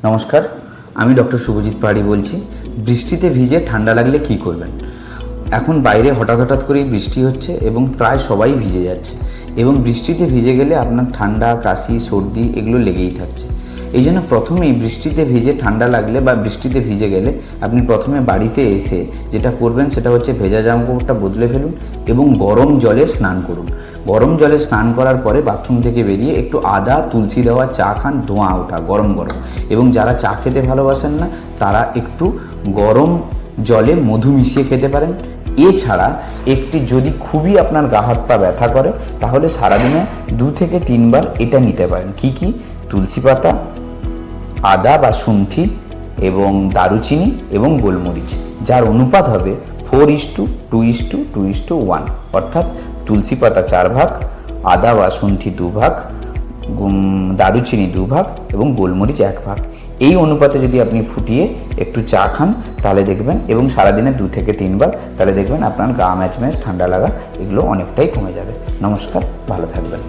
নমস্কার, আমি ডক্টর শুভজিৎ পাহাড়ি বলছি। বৃষ্টিতে ভিজে ঠান্ডা লাগলে কি করবেন? এখন বাইরে হঠাৎ করেই বৃষ্টি হচ্ছে এবং প্রায় সবাই ভিজে যাচ্ছে, এবং বৃষ্টিতে ভিজে গেলে আপনার ঠান্ডা, কাশি, সর্দি এগুলো লেগেই থাকছে। এই জন্য প্রথমেই বৃষ্টিতে ভিজে ঠান্ডা লাগলে বা বৃষ্টিতে ভিজে গেলে আপনি প্রথমে বাড়িতে এসে যেটা করবেন সেটা হচ্ছে ভেজা জামাকাপড়টা বদলে ফেলুন এবং গরম জলে স্নান করুন। গরম জলে স্নান করার পরে বাথরুম থেকে বেরিয়ে একটু আদা, তুলসী দেওয়া চা খান, ধোঁয়া ওঠা গরম গরম। এবং যারা চা খেতে ভালোবাসেন না তারা একটু গরম জলে মধু মিশিয়ে খেতে পারেন। এছাড়া যদি খুবই আপনার গা হাত পা ব্যথা করে তাহলে সারাদিনে 2 থেকে 3 বার এটা নিতে পারেন। কি তুলসী পাতা, আদা বা শুণ্ঠি এবং দারুচিনি এবং গোলমরিচ, যার অনুপাত হবে 4:2:2:1, অর্থাৎ তুলসী পাতা 4 ভাগ, আদা বা শুণ্ঠি 2 ভাগ, দারুচিনি 2 ভাগ এবং গোলমরিচ 1 ভাগ। এই অনুপাতে যদি আপনি ফুটিয়ে একটু চা খান তাহলে দেখবেন, এবং সারাদিনে 2 থেকে 3 বার, তাহলে দেখবেন আপনার গা ম্যাচ ঠান্ডা লাগা এগুলো অনেকটাই কমে যাবে। নমস্কার, ভালো থাকবেন।